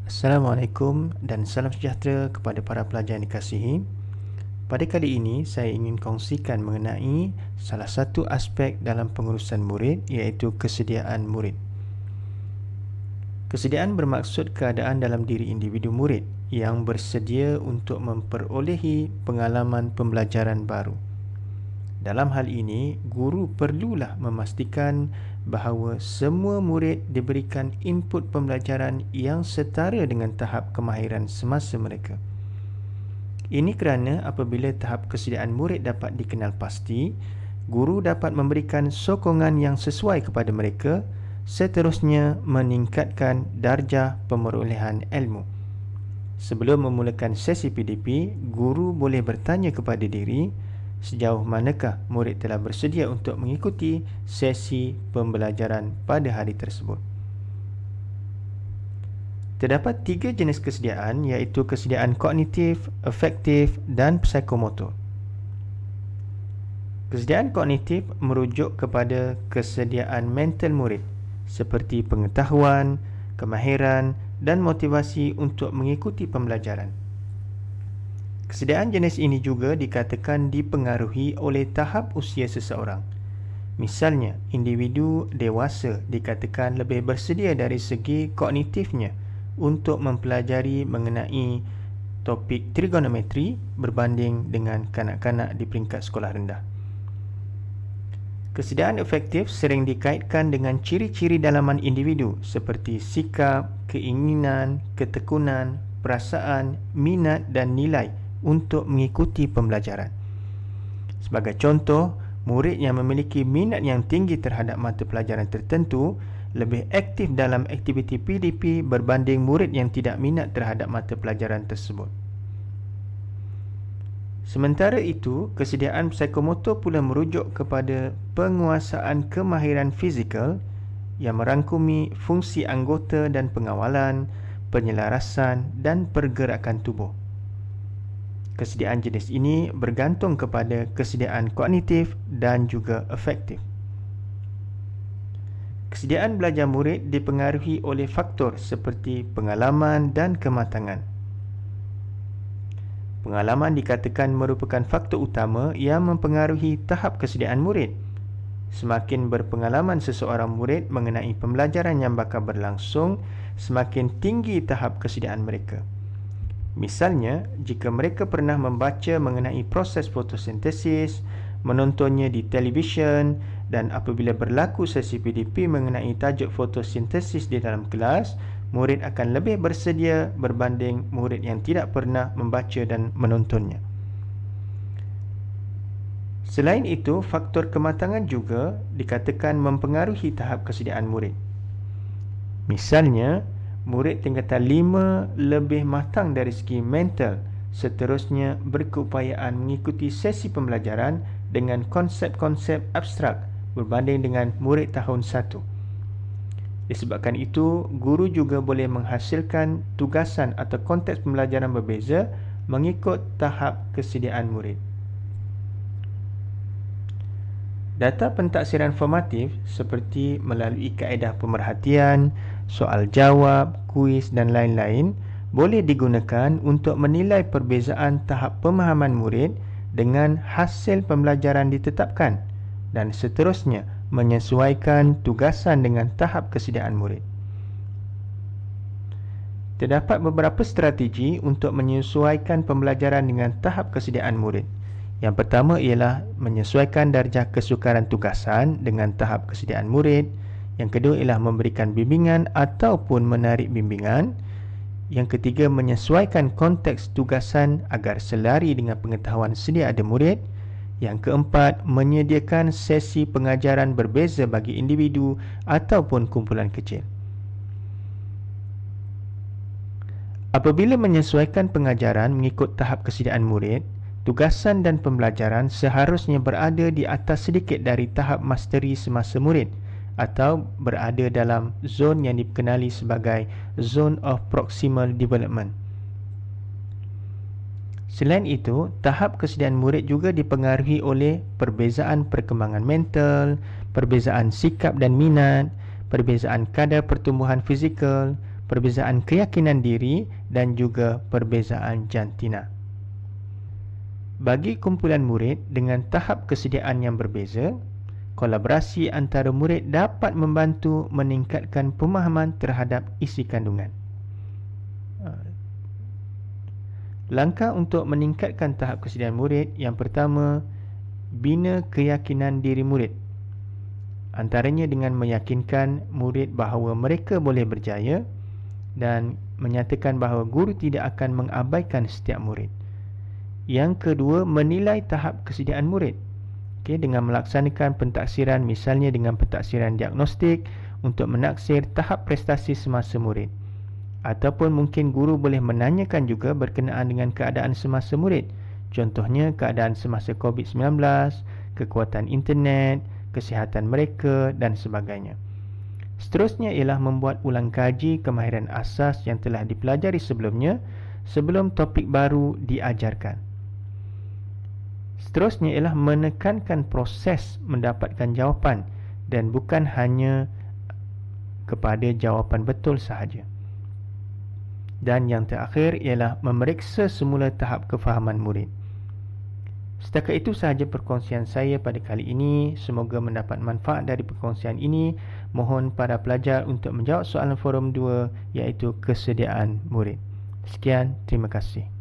Assalamualaikum dan salam sejahtera kepada para pelajar yang dikasihi. Pada kali ini, saya ingin kongsikan mengenai salah satu aspek dalam pengurusan murid, iaitu kesediaan murid. Kesediaan bermaksud keadaan dalam diri individu murid yang bersedia untuk memperolehi pengalaman pembelajaran baru. Dalam hal ini, guru perlulah memastikan bahawa semua murid diberikan input pembelajaran yang setara dengan tahap kemahiran semasa mereka. Ini kerana apabila tahap kesediaan murid dapat dikenal pasti, guru dapat memberikan sokongan yang sesuai kepada mereka, seterusnya meningkatkan darjah pemerolehan ilmu. Sebelum memulakan sesi PDP, guru boleh bertanya kepada diri, sejauh manakah murid telah bersedia untuk mengikuti sesi pembelajaran pada hari tersebut. Terdapat 3 jenis kesediaan, iaitu kesediaan kognitif, afektif dan psikomotor. Kesediaan kognitif merujuk kepada kesediaan mental murid seperti pengetahuan, kemahiran dan motivasi untuk mengikuti pembelajaran. Kesediaan jenis ini juga dikatakan dipengaruhi oleh tahap usia seseorang. Misalnya, individu dewasa dikatakan lebih bersedia dari segi kognitifnya untuk mempelajari mengenai topik trigonometri berbanding dengan kanak-kanak di peringkat sekolah rendah. Kesediaan efektif sering dikaitkan dengan ciri-ciri dalaman individu seperti sikap, keinginan, ketekunan, perasaan, minat dan nilai untuk mengikuti pembelajaran. Sebagai contoh, murid yang memiliki minat yang tinggi terhadap mata pelajaran tertentu lebih aktif dalam aktiviti PDP berbanding murid yang tidak minat terhadap mata pelajaran tersebut. Sementara itu, kesediaan psikomotor pula merujuk kepada penguasaan kemahiran fizikal yang merangkumi fungsi anggota dan pengawalan, penyelarasan dan pergerakan tubuh. Kesediaan jenis ini bergantung kepada kesediaan kognitif dan juga afektif. Kesediaan belajar murid dipengaruhi oleh faktor seperti pengalaman dan kematangan. Pengalaman dikatakan merupakan faktor utama yang mempengaruhi tahap kesediaan murid. Semakin berpengalaman seseorang murid mengenai pembelajaran yang bakal berlangsung, semakin tinggi tahap kesediaan mereka. Misalnya, jika mereka pernah membaca mengenai proses fotosintesis, menontonnya di televisyen dan apabila berlaku sesi PDP mengenai tajuk fotosintesis di dalam kelas, murid akan lebih bersedia berbanding murid yang tidak pernah membaca dan menontonnya. Selain itu, faktor kematangan juga dikatakan mempengaruhi tahap kesediaan murid. Misalnya, murid tingkatan 5 lebih matang dari segi mental, seterusnya berkeupayaan mengikuti sesi pembelajaran dengan konsep-konsep abstrak berbanding dengan murid tahun 1. Disebabkan itu, guru juga boleh menghasilkan tugasan atau konteks pembelajaran berbeza mengikut tahap kesediaan murid. Data pentaksiran formatif seperti melalui kaedah pemerhatian, soal jawab, kuis dan lain-lain boleh digunakan untuk menilai perbezaan tahap pemahaman murid dengan hasil pembelajaran ditetapkan dan seterusnya menyesuaikan tugasan dengan tahap kesediaan murid. Terdapat beberapa strategi untuk menyesuaikan pembelajaran dengan tahap kesediaan murid. Yang pertama ialah menyesuaikan darjah kesukaran tugasan dengan tahap kesediaan murid. Yang kedua ialah memberikan bimbingan ataupun menarik bimbingan. Yang ketiga, menyesuaikan konteks tugasan agar selari dengan pengetahuan sedia ada murid. Yang keempat, menyediakan sesi pengajaran berbeza bagi individu ataupun kumpulan kecil. Apabila menyesuaikan pengajaran mengikut tahap kesediaan murid, tugasan dan pembelajaran seharusnya berada di atas sedikit dari tahap masteri semasa murid atau berada dalam zon yang dikenali sebagai Zone of Proximal Development. Selain itu, tahap kesediaan murid juga dipengaruhi oleh perbezaan perkembangan mental, perbezaan sikap dan minat, perbezaan kadar pertumbuhan fizikal, perbezaan keyakinan diri dan juga perbezaan jantina. Bagi kumpulan murid dengan tahap kesediaan yang berbeza, kolaborasi antara murid dapat membantu meningkatkan pemahaman terhadap isi kandungan. Langkah untuk meningkatkan tahap kesediaan murid, yang pertama, bina keyakinan diri murid. Antaranya dengan meyakinkan murid bahawa mereka boleh berjaya dan menyatakan bahawa guru tidak akan mengabaikan setiap murid. Yang kedua, menilai tahap kesediaan murid. Dengan melaksanakan pentaksiran, misalnya dengan pentaksiran diagnostik untuk menaksir tahap prestasi semasa murid. Ataupun mungkin guru boleh menanyakan juga berkenaan dengan keadaan semasa murid. Contohnya keadaan semasa COVID-19, kekuatan internet, kesihatan mereka dan sebagainya. Seterusnya ialah membuat ulang kaji kemahiran asas yang telah dipelajari sebelumnya sebelum topik baru diajarkan. Seterusnya ialah menekankan proses mendapatkan jawapan dan bukan hanya kepada jawapan betul sahaja. Dan yang terakhir ialah memeriksa semula tahap kefahaman murid. Setakat itu sahaja perkongsian saya pada kali ini. Semoga mendapat manfaat dari perkongsian ini. Mohon para pelajar untuk menjawab soalan forum 2 iaitu kesediaan murid. Sekian, terima kasih.